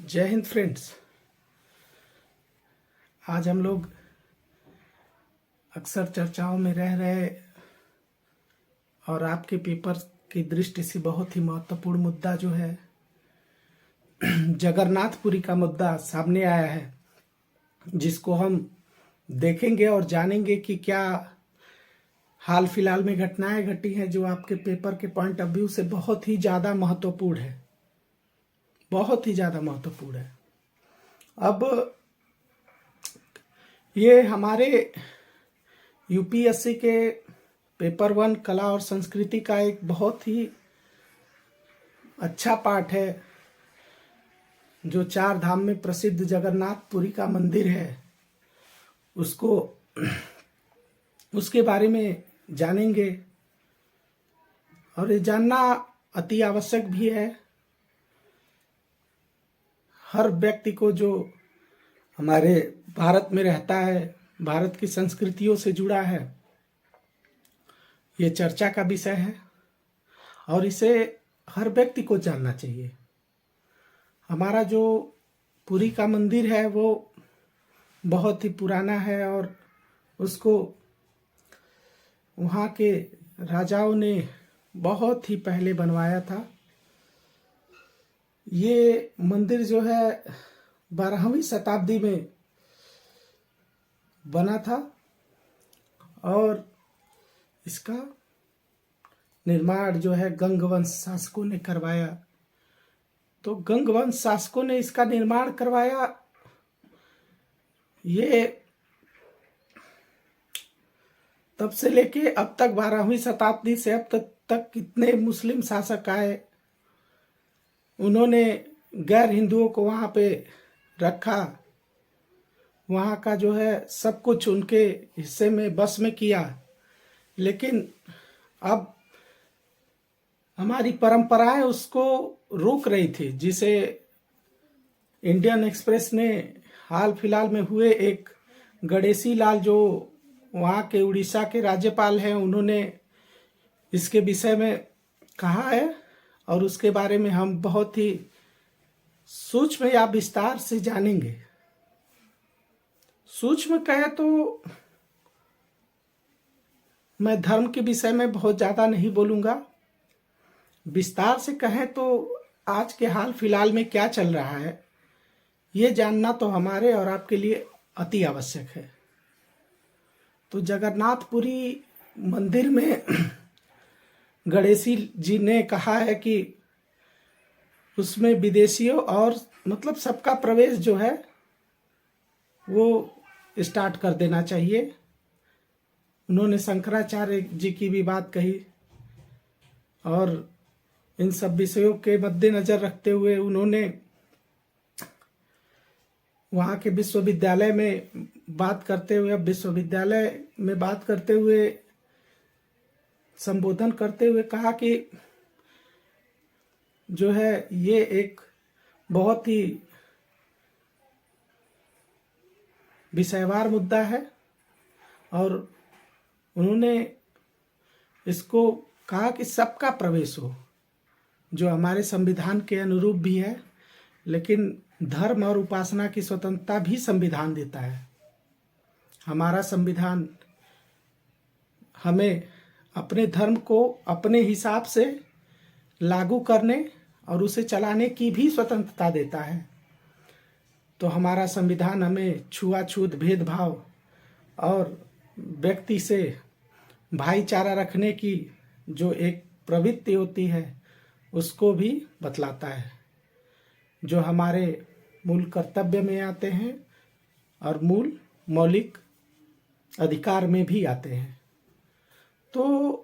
जय हिंद फ्रेंड्स। आज हम लोग अक्सर चर्चाओं में रह रहे और आपके पेपर की दृष्टि से बहुत ही महत्वपूर्ण मुद्दा जो है जगन्नाथपुरी का मुद्दा सामने आया है, जिसको हम देखेंगे और जानेंगे कि क्या हाल फिलहाल में घटनाएं घटी हैं जो आपके पेपर के पॉइंट ऑफ व्यू से बहुत ही ज़्यादा महत्वपूर्ण है, बहुत ही ज़्यादा महत्वपूर्ण है। अब ये हमारे यूपीएससी के पेपर 1 कला और संस्कृति का एक बहुत ही अच्छा पाठ है, जो 4 धाम में प्रसिद्ध जगन्नाथपुरी का मंदिर है, उसके बारे में जानेंगे। और ये जानना अति आवश्यक भी है हर व्यक्ति को जो हमारे भारत में रहता है, भारत की संस्कृतियों से जुड़ा है। ये चर्चा का विषय है और इसे हर व्यक्ति को जानना चाहिए। हमारा जो पुरी का मंदिर है वो बहुत ही पुराना है और उसको वहाँ के राजाओं ने बहुत ही पहले बनवाया था। ये मंदिर जो है 12वीं शताब्दी में बना था और इसका निर्माण जो है गंग वंश शासकों ने करवाया। तो गंग वंश शासकों ने इसका निर्माण करवाया। ये तब से लेके अब तक 12वीं शताब्दी से अब तक कितने मुस्लिम शासक आए, उन्होंने गैर हिंदुओं को वहाँ पे रखा, वहाँ का जो है सब कुछ उनके हिस्से में बस में किया। लेकिन अब हमारी परंपराएं उसको रोक रही थी, जिसे इंडियन एक्सप्रेस ने हाल फिलहाल में हुए एक गणेशी लाल जो वहाँ के उड़ीसा के राज्यपाल हैं, उन्होंने इसके विषय में कहा है और उसके बारे में हम बहुत ही सूक्ष्म या विस्तार से जानेंगे। सूक्ष्म कहे तो मैं धर्म के विषय में बहुत ज़्यादा नहीं बोलूँगा, विस्तार से कहें तो आज के हाल फिलहाल में क्या चल रहा है ये जानना तो हमारे और आपके लिए अति आवश्यक है। तो जगन्नाथपुरी मंदिर में गणेशी जी ने कहा है कि उसमें विदेशियों और मतलब सबका प्रवेश जो है वो स्टार्ट कर देना चाहिए। उन्होंने शंकराचार्य जी की भी बात कही और इन सब विषयों के मद्देनजर रखते हुए उन्होंने वहाँ के विश्वविद्यालय में बात करते हुए, अब विश्वविद्यालय में बात करते हुए, संबोधन करते हुए कहा कि जो है ये एक बहुत ही विषयवार मुद्दा है और उन्होंने इसको कहा कि सबका प्रवेश हो, जो हमारे संविधान के अनुरूप भी है। लेकिन धर्म और उपासना की स्वतंत्रता भी संविधान देता है। हमारा संविधान हमें अपने धर्म को अपने हिसाब से लागू करने और उसे चलाने की भी स्वतंत्रता देता है। तो हमारा संविधान हमें छुआछूत, भेदभाव और व्यक्ति से भाईचारा रखने की जो एक प्रवृत्ति होती है उसको भी बतलाता है, जो हमारे मूल कर्तव्य में आते हैं और मूल मौलिक अधिकार में भी आते हैं। तो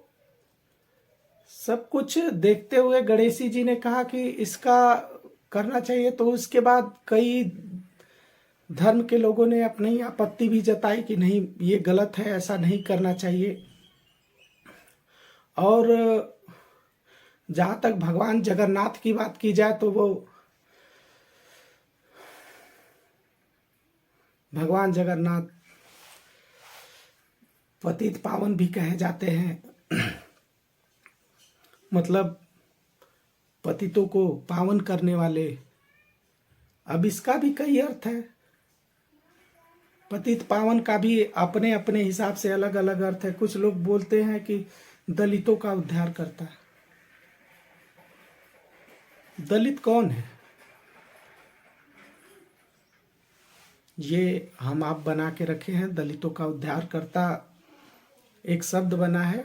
सब कुछ देखते हुए गणेशी जी ने कहा कि इसका करना चाहिए। तो उसके बाद कई धर्म के लोगों ने अपनी आपत्ति भी जताई कि नहीं, ये गलत है, ऐसा नहीं करना चाहिए। और जहाँ तक भगवान जगन्नाथ की बात की जाए तो वो भगवान जगन्नाथ पतित पावन भी कहे जाते हैं। मतलब पतितों को पावन करने वाले अब इसका भी कई अर्थ है। पतित पावन का भी अपने अपने हिसाब से अलग अलग अर्थ है। कुछ लोग बोलते हैं कि दलितों का उद्धार करता है। दलित कौन है? ये हम आप बना के रखे हैं। दलितों का उद्धार करता एक शब्द बना है,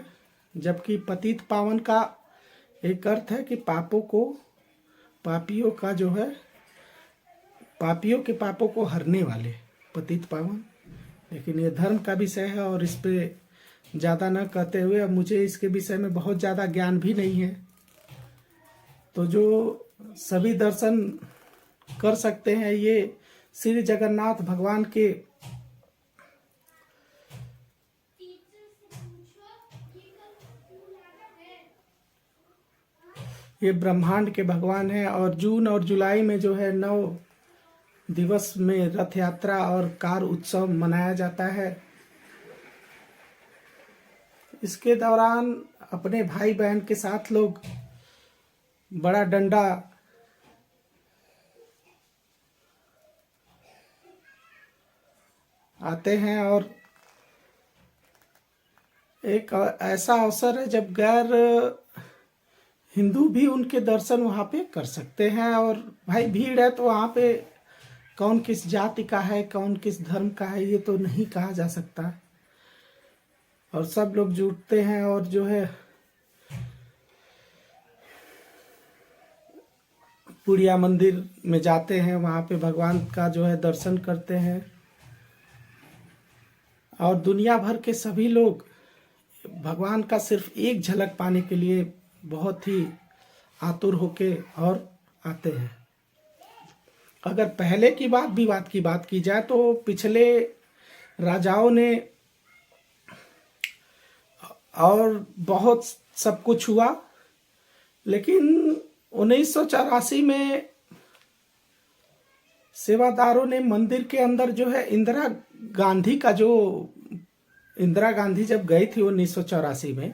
जबकि पतित पावन का एक अर्थ है कि पापों को, पापियों का जो है, पापियों के पापों को हरने वाले पतित पावन। लेकिन ये धर्म का विषय है और इस पे ज़्यादा न कहते हुए, अब मुझे इसके विषय में बहुत ज़्यादा ज्ञान भी नहीं है, तो जो सभी दर्शन कर सकते हैं ये श्री जगन्नाथ भगवान के ये ब्रह्मांड के भगवान हैं। और जून और जुलाई में जो है 9 दिवस में रथ यात्रा और कार उत्सव मनाया जाता है। इसके दौरान अपने भाई बहन के साथ लोग बड़ा डंडा आते हैं और एक ऐसा अवसर है जब गैर हिंदू भी उनके दर्शन वहाँ पे कर सकते हैं। और भाई भीड़ है तो वहाँ पे कौन किस जाति का है, कौन किस धर्म का है, ये तो नहीं कहा जा सकता। और सब लोग जुटते हैं और जो है पुड़िया मंदिर में जाते हैं, वहाँ पे भगवान का जो है दर्शन करते हैं। और दुनिया भर के सभी लोग भगवान का सिर्फ एक झलक पाने के लिए बहुत ही आतुर होके और आते हैं। अगर पहले की बात की जाए तो पिछले राजाओं ने और बहुत सब कुछ हुआ, लेकिन 1984 में सेवादारों ने मंदिर के अंदर जो है इंदिरा गांधी जब गई थी 1984 में,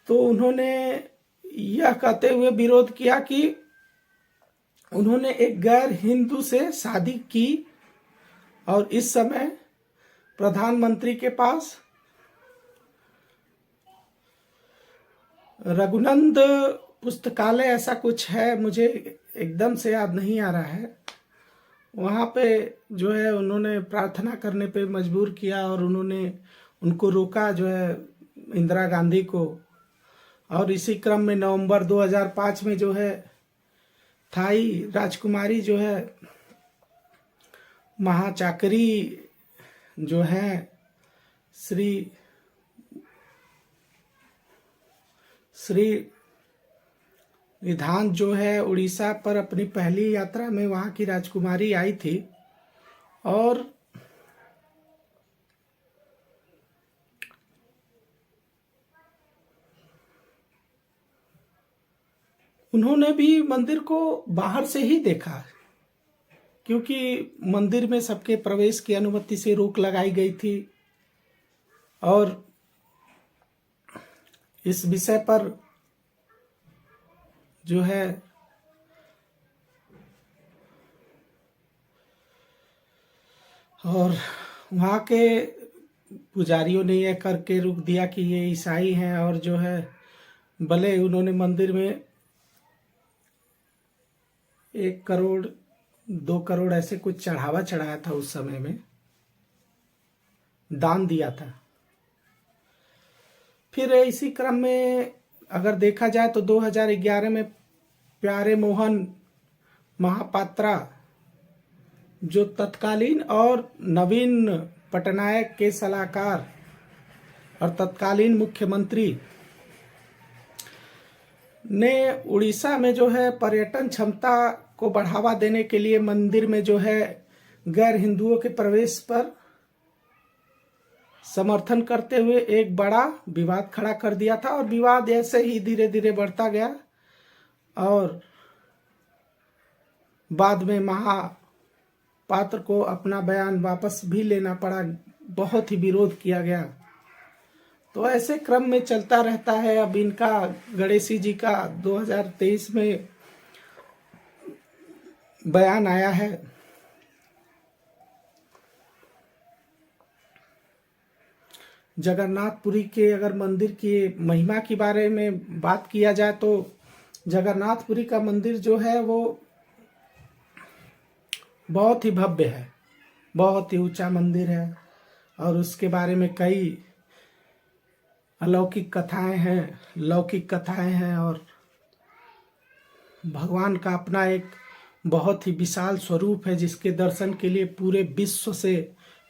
तो उन्होंने यह कहते हुए विरोध किया कि उन्होंने एक गैर हिंदू से शादी की और इस समय प्रधानमंत्री के पास रघुनंद पुस्तकालय ऐसा कुछ है, मुझे एकदम से याद नहीं आ रहा है, वहाँ पे जो है उन्होंने प्रार्थना करने पे मजबूर किया और उन्होंने उनको रोका जो है इंदिरा गांधी को। और इसी क्रम में नवंबर 2005 में जो है थाई राजकुमारी जो है महाचाकरी जो है श्री विधान जो है उड़ीसा पर अपनी पहली यात्रा में वहाँ की राजकुमारी आई थी और उन्होंने भी मंदिर को बाहर से ही देखा, क्योंकि मंदिर में सबके प्रवेश की अनुमति से रोक लगाई गई थी। और इस विषय पर जो है और वहाँ के पुजारियों ने यह करके रोक दिया कि ये ईसाई हैं, और जो है भले उन्होंने मंदिर में 1 करोड़ 2 करोड़ ऐसे कुछ चढ़ावा चढ़ाया था, उस समय में दान दिया था। फिर इसी क्रम में अगर देखा जाए तो 2011 में प्यारे मोहन महापात्रा जो तत्कालीन और नवीन पटनायक के सलाहकार और तत्कालीन मुख्यमंत्री ने उड़ीसा में जो है पर्यटन क्षमता को बढ़ावा देने के लिए मंदिर में जो है गैर हिंदुओं के प्रवेश पर समर्थन करते हुए एक बड़ा विवाद खड़ा कर दिया था। और विवाद ऐसे ही धीरे धीरे बढ़ता गया और बाद में महापात्र को अपना बयान वापस भी लेना पड़ा, बहुत ही विरोध किया गया। तो ऐसे क्रम में चलता रहता है। अब इनका गणेशी जी का 2023 में बयान आया है। जगन्नाथपुरी के अगर मंदिर की महिमा के बारे में बात किया जाए तो जगन्नाथपुरी का मंदिर जो है वो बहुत ही भव्य है, बहुत ही ऊंचा मंदिर है और उसके बारे में कई अलौकिक कथाएं हैं, लौकिक कथाएं हैं और भगवान का अपना एक बहुत ही विशाल स्वरूप है जिसके दर्शन के लिए पूरे विश्व से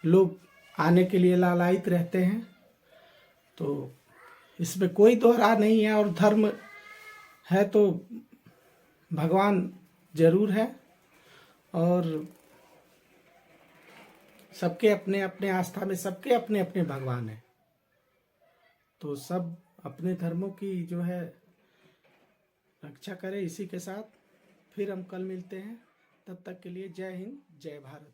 लोग आने के लिए लालायित रहते हैं। तो इसमें कोई दोहरा नहीं है और धर्म है तो भगवान जरूर है और सबके अपने अपने आस्था में सबके अपने अपने भगवान हैं। तो सब अपने धर्मों की जो है रक्षा करें। इसी के साथ फिर हम कल मिलते हैं, तब तक के लिए जय हिंद जय भारत।